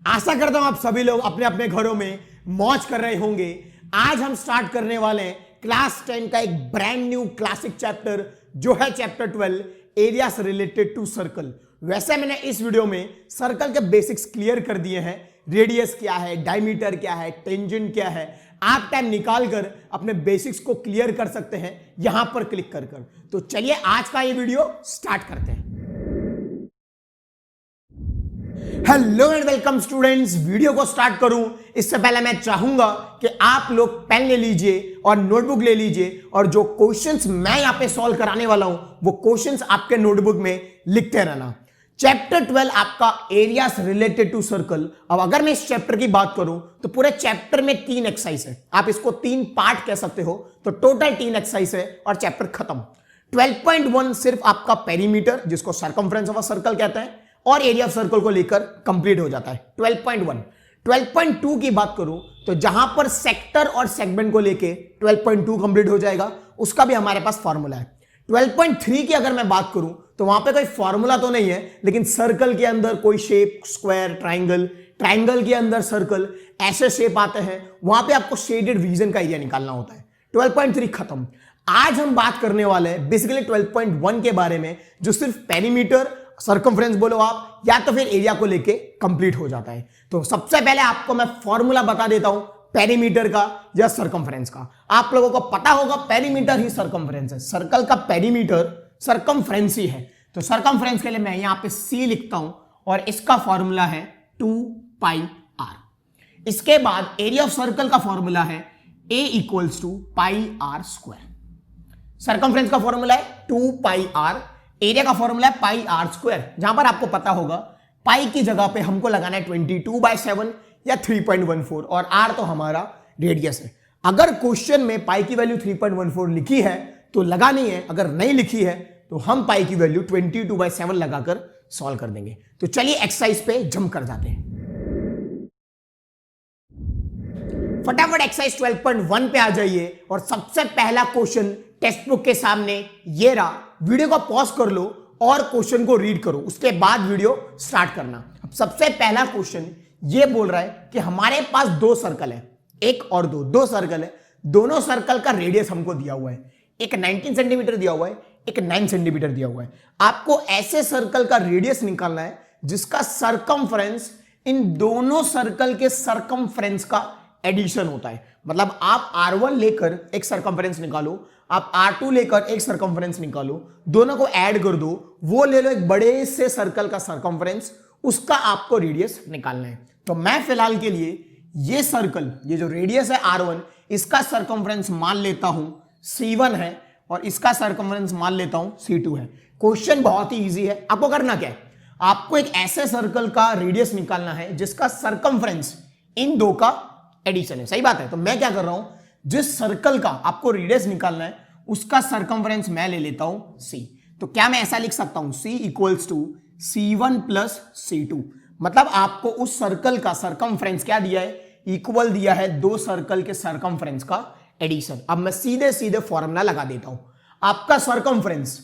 आशा करता हूं आप सभी लोग अपने अपने घरों में मौज कर रहे होंगे। आज हम स्टार्ट करने वाले हैं क्लास 10 का एक ब्रांड न्यू क्लासिक चैप्टर जो है chapter 12 areas related to circle. वैसे मैंने इस वीडियो में सर्कल के बेसिक्स क्लियर कर दिए हैं। रेडियस क्या है, डायमीटर क्या है, टेंजेंट क्या है। आप टाइम निकाल कर अपने बेसिक्स को क्लियर कर सकते हैं यहां पर क्लिक कर कर। तो चलिए आज का ये वीडियो स्टार्ट करते हैं। Hello and welcome students. Video को स्टार्ट करूं इससे पहले मैं चाहूंगा कि आप लोग पेन ले लीजिए और नोटबुक ले लीजिए और जो क्वेश्चंस मैं यहां पे सॉल्व कराने वाला हूं वो क्वेश्चंस आपके नोटबुक में लिखते रहना। चैप्टर 12 आपका एरियाज रिलेटेड टू सर्कल। अब अगर मैं इस चैप्टर की बात करूं तो पूरे चैप्टर में 3 एक्सरसाइज है। आप इसको 3 पार्ट कह सकते हो। तो टोटल 3 एक्सरसाइज है और चैप्टर खत्म। 12.1 सिर्फ आपका पेरीमीटर जिसको सर्कमफ्रेंस ऑफ अ सर्कल कहते हैं और एरिया ऑफ सर्कल को लेकर कंप्लीट हो जाता है। 12.1 12.2 की बात करूं तो जहां पर सेक्टर और सेगमेंट को लेके 12.2 कंप्लीट हो जाएगा, उसका भी हमारे पास फॉर्मूला है। 12.3 की अगर मैं बात करूं तो वहां पे कोई फॉर्मूला तो नहीं है, लेकिन सर्कल के अंदर कोई शेप, स्क्वायर, ट्राइंगल, ट्राइंगल के अंदर सर्कल, ऐसे शेप आते हैं, वहां पे आपको शेडेड रीजन का एरिया निकालना होता है। 12.3 खत्म। आज हम बात करने वाले हैं बेसिकली 12.1 के बारे में, जो सिर्फ पेरीमीटर, सर्कमफ्रेंस बोलो आप, या तो फिर एरिया को लेके कंप्लीट हो जाता है। तो सबसे पहले आपको मैं फॉर्मूला बता देता हूं पेरीमीटर का या सर्कमफ्रेंस का। आप लोगों को पता होगा पेरीमीटर ही सर्कमफ्रेंस है। सर्कल का पेरीमीटर सर्कमफ्रेंस ही है। तो सर्कमफ्रेंस के लिए मैं यहां पे C लिखता हूं और इसका फॉर्मूला है 2πr। इसके बाद एरिया ऑफ सर्कल का फॉर्मूला है A = πr²। सर्कमफ्रेंस का फॉर्मूला है 2πr, एरिया का फॉर्मूला है πr²। जहां पर आपको पता होगा पाई की जगह पे हमको लगाना है 22/7 या 3.14 और r तो हमारा रेडियस है। अगर क्वेश्चन में पाई की वैल्यू 3.14 लिखी है तो लगानी है, अगर नहीं लिखी है तो हम पाई की वैल्यू 22/7 लगाकर सॉल्व कर देंगे। तो चलिए एक्सरसाइज पे जंप कर जाते हैं। फटाफट एक्सरसाइज 12.1 पे आ जाइए और सबसे पहला क्वेश्चन टेक्स्ट बुक के सामने ये रहा। वीडियो को पॉज कर लो और क्वेश्चन को रीड करो, उसके बाद वीडियो स्टार्ट करना। अब सबसे पहला क्वेश्चन ये बोल रहा है कि हमारे पास 2 सर्कल है, एक और दो सर्कल है। दोनों सर्कल का रेडियस हमको दिया हुआ है। एक 19 सेंटीमीटर दिया हुआ है, एक 9 सेंटीमीटर दिया हुआ है। आपको ऐसे सर्कल का रेडियस निकालना है जिसका सर्कमफ्रेंस इन दोनों सर्कल के सर्कमफ्रेंस का एडिशन होता है। मतलब आप R1 लेकर एक सर्कमफ्रेंस निकालो, आप R2 लेकर एक सर्कमफ्रेंस निकालो, दोनों को ऐड कर दो, वो ले लो एक बड़े से सर्कल का सर्कमफ्रेंस, उसका आपको रेडियस निकालना है। तो मैं फिलहाल के लिए ये सर्कल, ये जो रेडियस है R1, इसका सर्कमफ्रेंस मान लेता हूं C1 है और इसका सर्कमफ्रेंस मान लेता हूं C2 है। क्वेश्चन बहुत ही इजी है। आपको करना क्या है, आपको एक ऐसे सर्कल का रेडियस निकालना है जिसका सर्कमफ्रेंस इन दो का एडिशन है। सही बात है। तो मैं क्या कर रहा हूं, जिस सर्कल का आपको रेडियस निकालना है उसका सर्कमफ्रेंस मैं ले लेता हूं C। तो क्या मैं ऐसा लिख सकता हूं, C = C1 + C2। मतलब आपको उस सर्कल का सर्कमफ्रेंस क्या दिया है, इक्वल दिया है 2 सर्कल के सर्कमफ्रेंस का एडिशन। अब मैं सीधे फॉर्मूला लगा देता हूं। आपका सर्कमफ्रेंस,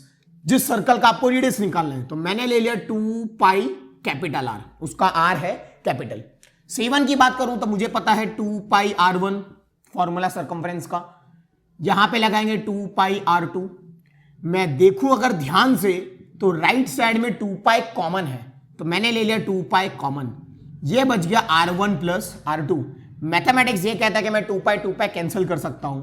जिस सर्कल का आपको रेडियस निकालना है, तो मैंने ले लिया 2πR, उसका R है कैपिटल। C1 की बात करूं तो मुझे पता है 2πR1 फॉर्मूला सर्कमफ्रेंस का, यहां पे लगाएंगे 2πR2। मैं देखूं अगर ध्यान से तो राइट साइड में 2π कॉमन है, तो मैंने ले लिया 2π कॉमन। ये बच गया R1 + R2। मैथमेटिक्स ये कहता है कि मैं 2π कैंसिल कर सकता हूं।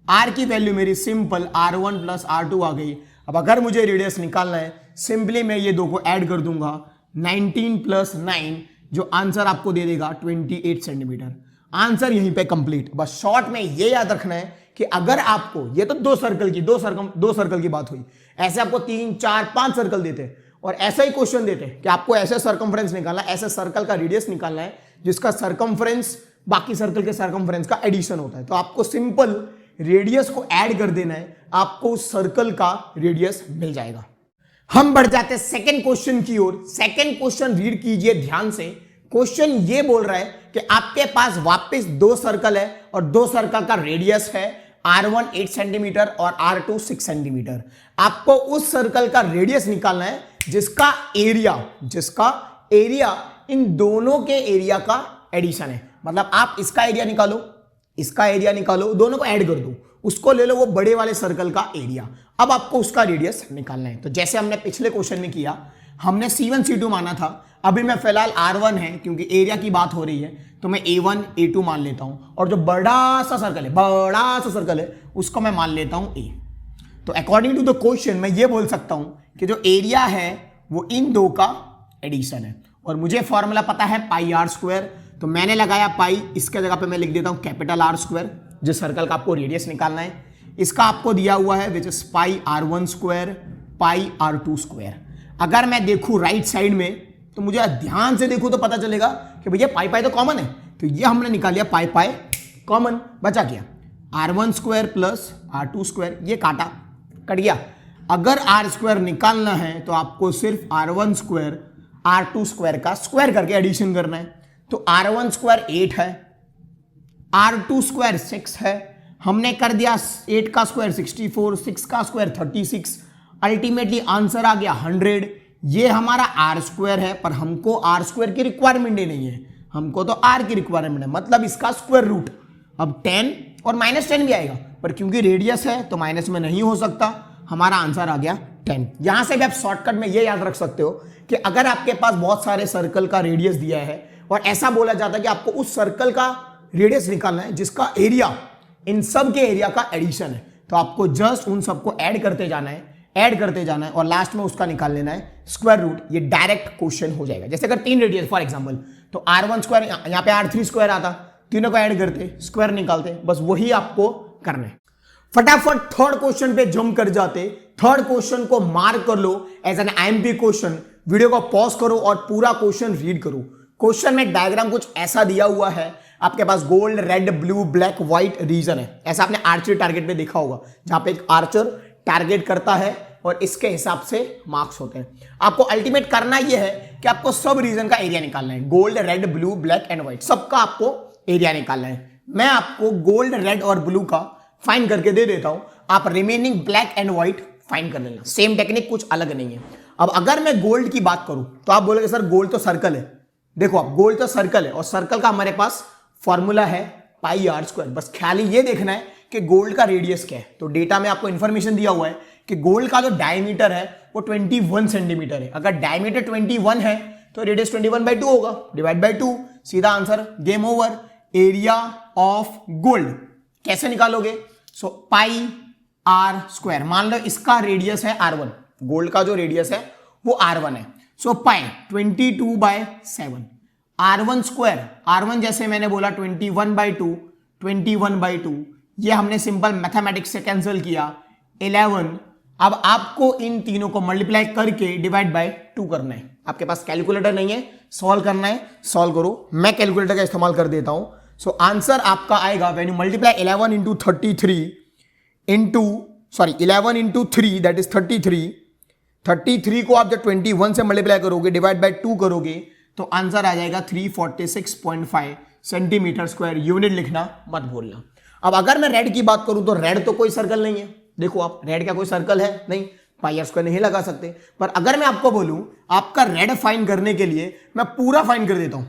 R की वैल्यू मेरी सिंपल R1 + R2 आ गई। अब अगर मुझे रेडियस निकालना है, सिंपली मैं ये दो को ऐड कर दूंगा, 19 + 9 जो आंसर आपको दे देगा 28 सेंटीमीटर। आंसर यहीं पे कंप्लीट। बस शॉर्ट में ये याद रखना है कि अगर आपको, ये तो दो सर्कल की बात हुई, ऐसे आपको 3, 4, 5 सर्कल देते और ऐसा ही क्वेश्चन देते कि आपको ऐसे सर्कमफ्रेंस निकालना है, ऐसे सर्कल का रेडियस निकालना है जिसका सर्कमफ्रेंस बाकी सर्कल के सर्कमफ्रेंस का एडिशन होता है, तो आपको सिंपल रेडियस को ऐड कर देना है, आपको उस सर्कल का रेडियस मिल जाएगा। हम बढ़ जाते हैं सेकंड क्वेश्चन की ओर। सेकंड क्वेश्चन रीड कीजिए ध्यान से। क्वेश्चन ये बोल रहा है कि आपके पास वापस 2 सर्कल है और 2 सर्कल का रेडियस है R1 8 सेंटीमीटर और R2 6 सेंटीमीटर। आपको उस सर्कल का रेडियस निकालना है जिसका एरिया इन दोनों के एरिया का एडिशन है। मतलब आप इसका एरिया निकालो, इसका एरिया निकालो, दोनों को ऐड कर दो, उसको ले लो वो बड़े वाले सर्कल का एरिया। अब आपको उसका रेडियस निकालना है। तो जैसे हमने पिछले क्वेश्चन में किया, हमने C1 C2 माना था, अभी मैं फिलहाल R1 है क्योंकि एरिया की बात हो रही है तो मैं A1 A2 मान लेता हूं, और जो बड़ा सा सर्कल है उसको मैं मान लेता हूं A। तो अकॉर्डिंग टू द क्वेश्चन मैं ये बोल सकता हूं कि जो एरिया है वो इन दो का एडिशन है। और मुझे फॉर्मूला पता है पाई आर स्क्वायर, तो मैंने लगाया पाई, इसके जगह पे मैं लिख देता हूं कैपिटल R स्क्वायर, जिस सर्कल का आपको रेडियस निकालना है। इसका आपको दिया हुआ है which is pi R1 square pi R2 square. अगर मैं देखूं राइट साइड में तो मुझे ध्यान से देखूं तो पता चलेगा कि भैया पाई पाई तो कॉमन है, तो ये हमने निकाल लिया पाई पाई कॉमन, बचा क्या R1 square plus R2 square, ये काटा कट गया। अगर R स्क्वायर निकालना है तो आपको सिर्फ R1 स्क्वायर R2 स्क्वायर का स्क्वायर करके एडिशन करना है। तो R1 स्क्वायर 8 है, R2 स्क्वायर 6 है, हमने कर दिया 8 का स्क्वायर 64, 6 का स्क्वायर 36, अल्टीमेटली आंसर आ गया 100। ये हमारा R स्क्वायर है, पर हमको R स्क्वायर की रिक्वायरमेंट ही नहीं है, हमको तो R की रिक्वायरमेंट है, मतलब इसका स्क्वायर रूट। अब 10 और -10 भी आएगा, पर क्योंकि रेडियस है तो माइनस में नहीं हो सकता, हमारा आंसर आ गया 10। यहां से भी आप शॉर्टकट में ये याद रख सकते हो कि अगर आपके पास बहुत सारे सर्कल का रेडियस दिया है और ऐसा बोला जाता है कि आपको उस सर्कल का रेडियस निकालना है जिसका एरिया इन सब के एरिया का एडिशन है, तो आपको जस्ट उन सबको ऐड करते जाना है और लास्ट में उसका निकाल लेना है स्क्वायर रूट। ये डायरेक्ट क्वेश्चन हो जाएगा। जैसे अगर 3 रेडियस फॉर एग्जांपल, तो R1 स्क्वायर यहां पे R3 स्क्वायर आता, तीनों को ऐड करते स्क्वायर निकालते, बस वही आपको करना है। फटाफट थर्ड क्वेश्चन पे जंप कर जाते। थर्ड क्वेश्चन को मार्क कर लो as an IMP question. Video को पॉज करो और पूरा क्वेश्चन रीड करो। क्वेश्चन में डायग्राम कुछ ऐसा दिया हुआ है, आपके पास gold, red, blue, black, white region है। ऐसा आपने आर्चरी टारगेट में देखा होगा, जहां पे एक आर्चर टारगेट करता है और इसके हिसाब से मार्क्स होते हैं। आपको अल्टीमेट करना यह है कि आपको सब रीजन का एरिया निकालना है। Gold, red, blue, black and white, सबका आपको एरिया निकालना है। मैं आपको गोल्ड, रेड और ब्लू का फाइंड करके दे देता हूं, आप remaining black and white find कर लेना। सेम टेक्निक, कुछ अलग नहीं है। अब अगर मैं गोल्ड की बात करूं तो आप बोलोगे सर गोल्ड तो सर्कल है। देखो आप, गोल्ड तो सर्कल है और सर्कल का हमारे पास फॉर्मूला है पाई आर स्क्वायर। बस खाली ये देखना है कि गोल्ड का रेडियस क्या है। तो डेटा में आपको इंफॉर्मेशन दिया हुआ है कि गोल्ड का जो डायमीटर है वो 21 सेंटीमीटर है। अगर डायमीटर 21 है तो रेडियस 21/2 होगा, डिवाइड बाय 2, सीधा answer, game over. Area of gold कैसे निकालोगे? सो पाई आर स्क्वायर, मान लो इसका रेडियस है R1, गोल्ड का जो रेडियस है वो R1 है। सो पाई 22/7, R1 स्क्वायर, R1 जैसे मैंने बोला 21/2, ये हमने सिंपल मैथमेटिक्स से कैंसिल किया 11। अब आपको इन तीनों को मल्टीप्लाई करके डिवाइड बाय 2 करना है। आपके पास कैलकुलेटर नहीं है, सॉल्व करना है, सॉल्व करो। मैं कैलकुलेटर का इस्तेमाल कर देता हूं। सो आंसर आपका आएगा when you multiply 11 into 11 into 3 that is 33 को आप जब 21 से मल्टीप्लाई करोगे, डिवाइड बाय 2 करोगे, तो आंसर आ जाएगा 346.5 सेंटीमीटर स्क्वायर। यूनिट लिखना मत भूलना। अब अगर मैं रेड की बात करूं तो रेड तो कोई सर्कल नहीं है। देखो आप, रेड का कोई सर्कल है नहीं, पाई आर स्क्वायर नहीं लगा सकते। पर अगर मैं आपको बोलूं आपका रेड फाइंड करने के लिए मैं पूरा फाइंड कर देता हूं,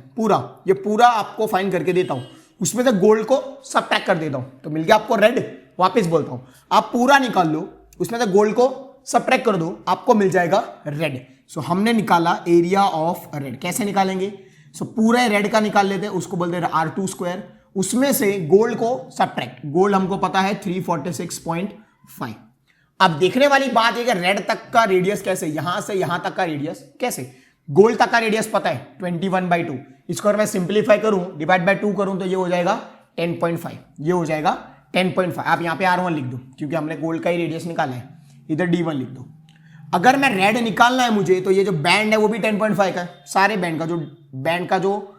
ये पूरा आपको फाइंड करके देता हूं, उसमें से गोल्ड को सबट्रैक्ट कर देता हूं, तो मिल गया आपको रेड। वापस बोलता हूं, आप पूरा निकाल लो, उसमें से गोल्ड को सबट्रैक्ट कर दो, आपको मिल जाएगा रेड। सो हमने निकाला एरिया ऑफ रेड। कैसे निकालेंगे? सो पूरे रेड का निकाल लेते हैं, उसको बोलते हैं R2 स्क्वायर, उसमें से गोल्ड को सबट्रैक्ट। गोल्ड हमको पता है 346.5। अब देखने वाली बात है कि रेड तक का रेडियस कैसे, यहां से यहां तक का रेडियस कैसे। गोल्ड तक का रेडियस पता है 21/2, इसको अगर मैं सिंप्लीफाई करूं, डिवाइड बाय 2 करूं, तो ये हो जाएगा 10.5, ये हो जाएगा 10.5। आप यहां पे R1 लिख दो क्योंकि हमने गोल्ड का ही रेडियस निकाला है, इधर D1 लिख दो। अगर मैं रेड निकालना है मुझे, तो ये जो बैंड है वो भी 10.5 का है। सारे बैंड का जो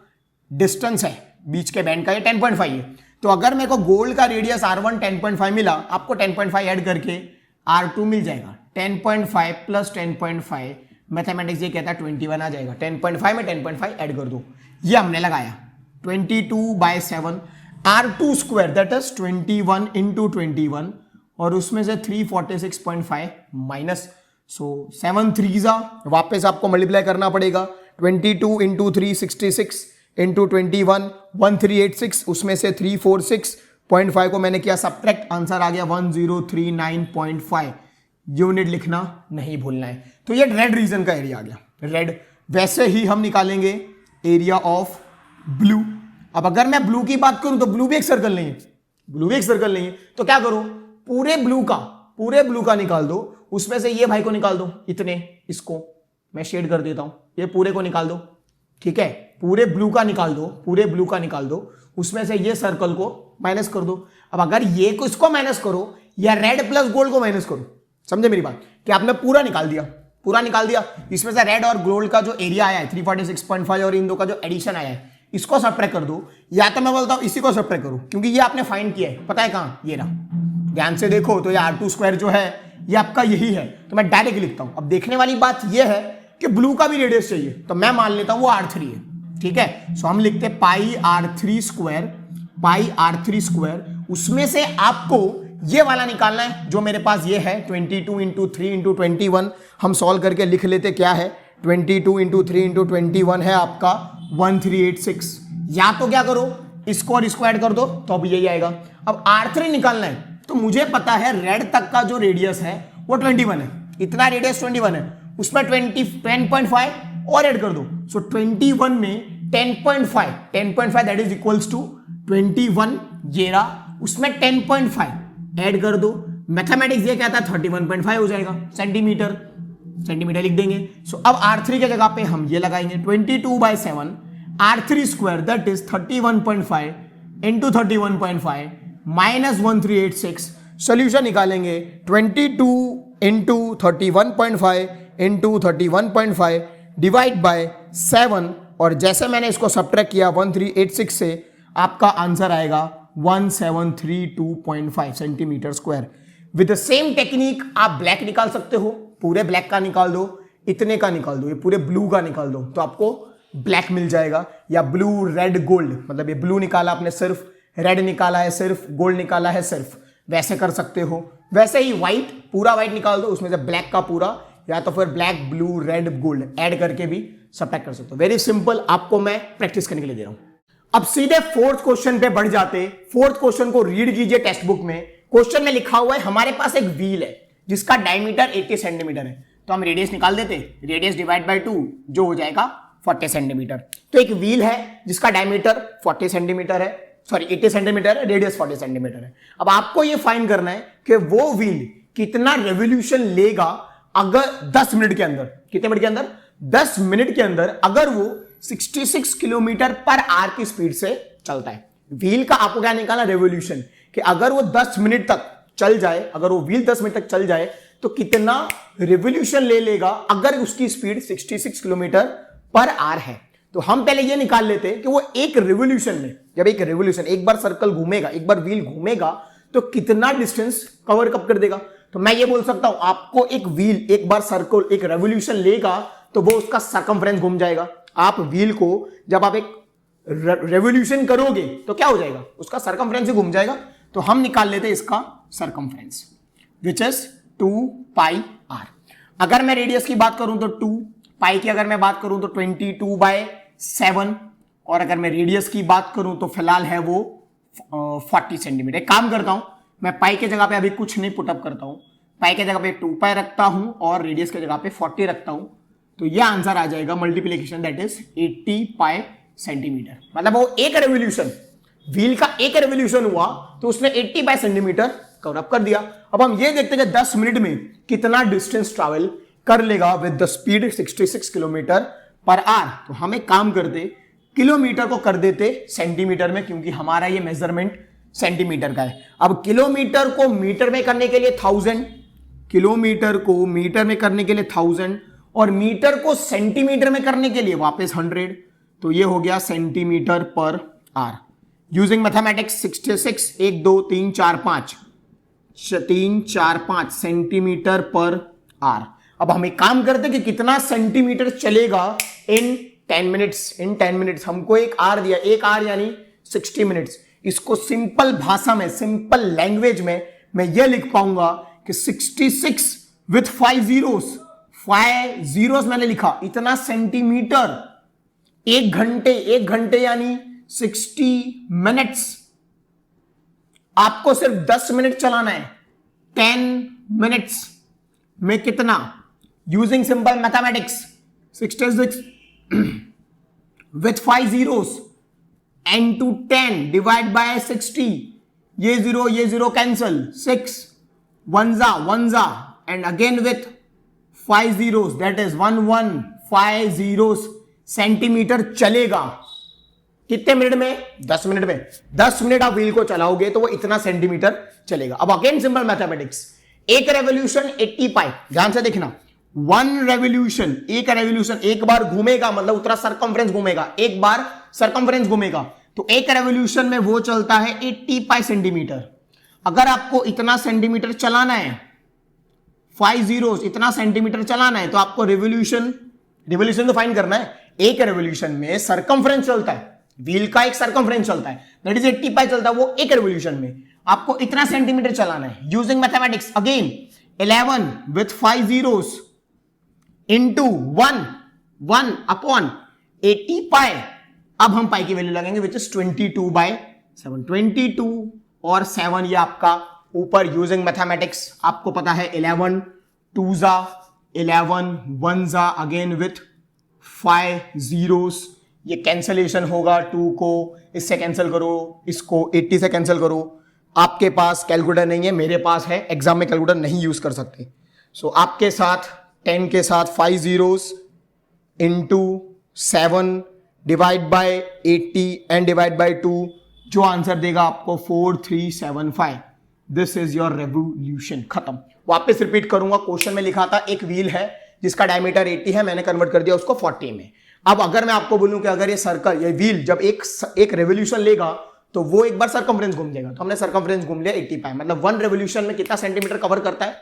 डिस्टेंस है बीच के बैंड का, ये 10.5 है। तो अगर मेरे को गोल्ड का रेडियस R1 10.5 मिला, आपको 10.5 ऐड करके R2 मिल जाएगा। 10.5 प्लस 10.5 मैथमेटिक्स ये कहता है 21 आ जाएगा। 10.5 में 10.5 ऐड कर दो, ये हमने लगाया 22/7। R2 square that is 21 into 21, और उसमें से 346.5 माइनस, सो 7 3 वापस आपको मल्टीप्लाई करना पड़ेगा 22 इंटू 3 66 इंटू 21 1386, उसमें से 346.5 को मैंने किया सब्ट्रैक्ट, आंसर आ गया 1039.5। यूनिट लिखना नहीं भूलना है। तो ये रेड रीजन का एरिया आ गया, रेड। वैसे ही हम निकालेंगे एरिया ऑफ ब्लू। अब अगर मैं ब्लू की बात करूं तो ब्लू भी एक सर्कल नहीं है, ब्लू भी एक सर्कल नहीं है, तो क्या करो, पूरे ब्लू का निकाल दो, उसमें से ये भाई को निकाल दो, इतने, इसको मैं शेड कर देता हूं, ये पूरे को निकाल दो, ठीक है, पूरे ब्लू का निकाल दो, पूरे ब्लू का निकाल दो, उसमें से ये सर्कल को माइनस कर दो। अब अगर ये को इसको माइनस करो या रेड प्लस गोल्ड को माइनस करो, समझे मेरी बात, कि आपने पूरा निकाल दिया, इसमें से रेड और गोल्ड का जो एरिया आया है 346.5 और इन दो का जो एडिशन आया है, इसको सब्ट्रैक्ट कर दो, या तो मैं बोलता हूं इसी को सब्ट्रैक्ट करो, क्योंकि ये आपने फाइंड किया है, पता है कहां, ये रहा, ध्यान से देखो तो ये R2 स्क्वायर जो है ये आपका यही है, तो मैं डायरेक्ट लिखता हूं। अब देखने वाली बात ये है कि ब्लू का भी रेडियस चाहिए, तो मैं मान लेता हूं वो R3 है, ठीक है। सो हम लिखते हैं पाई R3 स्क्वायर, उसमें से आपको ये वाला निकालना है जो मेरे पास ये है 22 इंटू 3 इंटू 21। हम सॉल्व करके लिख लेते क्या है, 22 इंटू 3 इंटू 21 है आपका 1386। या तो क्या करो, इसको और इसको ऐड कर दो तो अब यही आएगा। अब R3 निकालना है, तो मुझे पता है रेड तक का जो रेडियस है वो 21 है, इतना रेडियस 21 है, उसमें 10.5 और ऐड कर दो। सो 21 में 10.5 दैट इज इक्वल्स टू 21, ये रहा, उसमें 10.5 ऐड कर दो। मैथमेटिक्स ये कहता है 31.5 हो जाएगा, सेंटीमीटर लिख देंगे। सो अब R3 के जगह पे हम ये लगाएंगे 22/7 R3 square that is 31.5 into 31.5 minus 1386। Solution निकालेंगे 22 इंटू 31.5 इंटू 31.5 डिवाइड बाय 7, और जैसे मैंने इसको सब्ट्रैक्ट किया 1386 से, आपका आंसर आएगा 1732.5 centimetre square. With the same technique आप ब्लैक निकाल सकते हो, पूरे ब्लैक का निकाल दो, इतने का निकाल दो, ये पूरे ब्लू का निकाल दो, तो आपको ब्लैक मिल जाएगा। या ब्लू रेड गोल्ड, मतलब ये ब्लू निकाला आपने सिर्फ, रेड निकाला है सिर्फ, गोल्ड निकाला है सिर्फ, वैसे कर सकते हो। वैसे ही व्हाइट, पूरा व्हाइट निकाल दो, उसमें से ब्लैक का पूरा, या तो फिर black blue red gold add करके भी सब्ट्रैक्ट कर सकते हो। वेरी सिंपल, आपको मैं प्रैक्टिस करने के लिए दे रहा हूं। अब सीधे फोर्थ क्वेश्चन पे बढ़ जाते। फोर्थ क्वेश्चन को रीड कीजिए टेक्स्ट बुक में। क्वेश्चन में लिखा हुआ है हमारे पास एक व्हील है जिसका डायमीटर 80 सेंटीमीटर है, तो हम रेडियस निकाल देते, रेडियस डिवाइड बाय 2 जो हो जाएगा 40 सेंटीमीटर। तो एक व्हील है जिसका डायमीटर 40 सेंटीमीटर है, सॉरी 80 सेंटीमीटर है, रेडियस 40 सेंटीमीटर है। अब आपको यह फाइंड करना है कि वो व्हील कितना रेवोल्यूशन लेगा अगर 10 मिनट के अंदर, कितने मिनट के अंदर, 10 मिनट के अंदर अगर वो 66 किलोमीटर पर आवर की स्पीड से चलता है। व्हील का आपको क्या निकालना, रेवोल्यूशन, कि अगर वो 10 मिनट तक चल जाए, अगर वो व्हील 10 मिनट तक चल जाए तो कितना रेवोल्यूशन ले लेगा अगर उसकी स्पीड 66 किलोमीटर पर आवर है। तो हम पहले ये निकाल लेते हैं कि वो एक रेवोल्यूशन में, जब एक रेवोल्यूशन, एक बार सर्कल घूमेगा, एक बार व्हील घूमेगा, तो कितना डिस्टेंस कवर कब कर देगा। तो मैं ये बोल सकता हूं आपको एक व्हील एक बार सर्कल, एक रेवोल्यूशन लेगा तो वो उसका सर्कमफ्रेंस घूम जाएगा। आप व्हील को जब आप एक रेवोल्यूशन करोगे तो क्या हो जाएगा, उसका सर्कमफ्रेंस ही घूम जाएगा। तो हम निकाल लेते हैं इसका circumference which is 2 pi r. अगर मैं रेडियस की बात करूं तो 2, पाई की अगर मैं बात करूं तो 22/7, और अगर मैं रेडियस की बात करूं तो फिलहाल है वो 40 सेंटीमीटर। काम करता हूं, मैं पाई के जगह पे अभी कुछ नहीं पुटअप करता हूं, पाई के जगह पे 2 पाई रखता हूं और रेडियस के जगह पे 40 रखता हूं, तो यह आंसर आ जाएगा multiplication that is 80 pi centimetre. मतलब वो एक रेवोल्यूशन, व्हील का एक रेवोल्यूशन हुआ तो उसने 80 पाई सेंटीमीटर कवर अप कर दिया। अब हम ये देखते हैं कि 10 मिनट में कितना डिस्टेंस ट्रैवल कर लेगा with the speed 66 kilometre per hour. तो हम एक काम करते, किलोमीटर को कर देते सेंटीमीटर में, क्योंकि हमारा ये मेजरमेंट सेंटीमीटर का है। अब किलोमीटर को मीटर में करने के लिए 1000, किलोमीटर को मीटर में करने के लिए 1000, और मीटर को सेंटीमीटर में करने के लिए वापस 100, तो ये हो गया centimetre per hour. Using mathematics 66, 1 2 3 4 5 centimetre per hour. अब हम एक काम करते कि कितना सेंटीमीटर चलेगा इन 10 मिनट्स। इन 10 मिनट्स हमको एक आवर दिया, एक आवर यानी 60 मिनट्स। इसको सिंपल भाषा में, सिंपल लैंग्वेज में मैं ये लिख पाऊंगा कि 66 विथ 5 zeros, 5 zeros मैंने लिखा, इतना सेंटीमीटर, एक घंटे यानी 60 मिनट्स। आपको सिर्फ 10 मिनट चलाना है, 10 मिनट्स में कितना, using simple mathematics, 66 with 5 zeros into 10 divide by 60, ये जीरो कैंसल, 6 1 जा and again with 5 zeros that is 5 zeros centimetre चलेगा। कितने मिनट में? 10 मिनट में। 10 मिनट आप व्हील को चलाओगे तो वो इतना सेंटीमीटर चलेगा। अब अगेन सिंपल मैथमेटिक्स, एक रेवोल्यूशन 80 पाई, ध्यान से देखना, एक रेवोल्यूशन एक बार घूमेगा मतलब उतना सरकमफ्रेंस घूमेगा, एक बार सरकमफ्रेंस घूमेगा तो एक रेवोल्यूशन में वो चलता है 80 पाई सेंटीमीटर। अगर आपको इतना सेंटीमीटर चलाना है, 5 zeros इतना सेंटीमीटर चलाना है, तो आपको रेवोल्यूशन तो फाइंड करना है। एक रेवोल्यूशन में सरकमफ्रेंस चलता है, व्हील का एक सरकमफ्रेंस चलता है, दैट इज 80 पाई चलता है, वो एक रेवोल्यूशन में आपको इतना सेंटीमीटर चलाना है। Using mathematics again 11 with 5 zeros into 1 upon 80 पाई। अब हम पाई की वैल्यू लगाएंगे विच इज 22/7, 22 और 7 ये आपका ऊपर यूजिंग मैथमेटिक्स आपको पता है 11 2 जा 11 1 जा अगेन विथ 5 zeros, ये कैंसलेशन होगा, 2 को इससे कैंसिल करो, इसको 80 से कैंसिल करो। आपके पास कैलकुलेटर नहीं है, मेरे पास है, एग्जाम में कैलकुलेटर नहीं यूज कर सकते। सो आपके साथ 10 के साथ 5 zeros into 7 divide by 80 and divide by 2, जो आंसर देगा आपको 4375। This is your revolution. खत्म। वापस रिपीट करूंगा, क्वेश्चन में लिखा था एक व्हील है जिसका डायमीटर 80 है, मैंने कन्वर्ट कर दिया उसको 40 में। अब अगर मैं आपको बोलूं कि अगर ये सर्कल, ये व्हील जब एक रेवोल्यूशन लेगा तो वो एक बार सरकमफ्रेंस घूम देगा, तो हमने सरकमफ्रेंस घूम लिया 80 पाई, मतलब 1 रेवोल्यूशन में कितना सेंटीमीटर कवर करता है?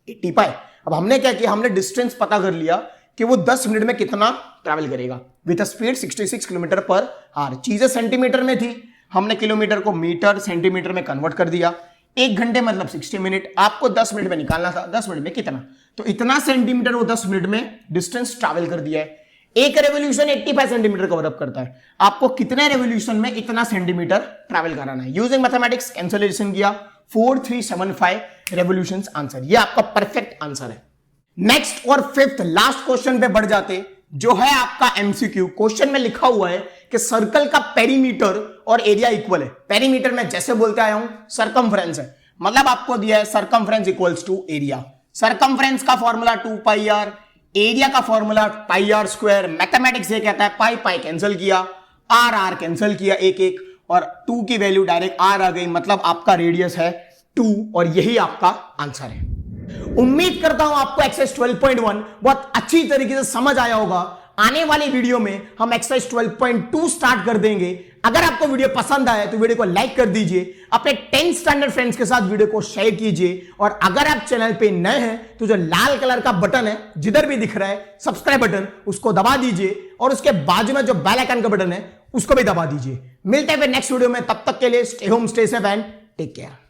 80 पाई। अब हमने क्या किया, हमने डिस्टेंस पता कर लिया कि वो 10 मिनट में कितना ट्रैवल करेगा with a speed 66 kilometre per hour. चीजें सेंटीमीटर में थी, हमने किलोमीटर को मीटर सेंटीमीटर में कन्वर्ट कर दिया। 1 घंटे मतलब 60 मिनट, आपको 10 मिनट में निकालना था, 10 मिनट में कितना, तो इतना सेंटीमीटर वो 10 मिनट में डिस्टेंस ट्रैवल कर दिया है। एक रेवोल्यूशन 85 सेंटीमीटर कवर अप करता है, आपको कितने रेवोल्यूशन में इतना सेंटीमीटर ट्रैवल कराना है। यूजिंग मैथमेटिक्स कैंसिलेशन किया, 4375 रेवोल्यूशंस आंसर, ये आपका परफेक्ट आंसर है। नेक्स्ट और फिफ्थ लास्ट क्वेश्चन पे बढ़ जाते, जो है आपका एमसीक्यू। क्वेश्चन में लिखा हुआ है कि सर्कल का पेरीमीटर और एरिया इक्वल है। पेरीमीटर में जैसे बोलते आया हूं सरकमफ्रेंस है, मतलब आपको दिया है circumference equals to area. Circumference का फॉर्मूला 2πr, एरिया का फॉर्मूला πr स्क्वायर। मैथमेटिक्स ये कहता है पाई पाई कैंसिल किया, आर कैंसिल किया एक एक, और 2 की वैल्यू डायरेक्ट आर आ गई, मतलब आपका रेडियस है 2 और यही आपका आंसर है। उम्मीद करता हूं आपको एक्सरसाइज 12.1 बहुत अच्छी तरीके से समझ आया होगा। आने वाली वीडियो में हम एक्सरसाइज 12.2 स्टार्ट कर देंगे। अगर आपको वीडियो पसंद आया तो वीडियो को लाइक कर दीजिए, अपने 10th स्टैंडर्ड फ्रेंड्स के साथ वीडियो को शेयर कीजिए, और अगर आप चैनल पे नए हैं तो जो लाल कलर का बटन है जिधर भी दिख रहा है सब्सक्राइब बटन, उसको दबा दीजिए, और उसके बाजू में जो बेल आइकन का बटन है उसको भी दबा दीजिए। मिलते हैं फिर नेक्स्ट वीडियो में, तब तक के लिए stay home stay safe and take care.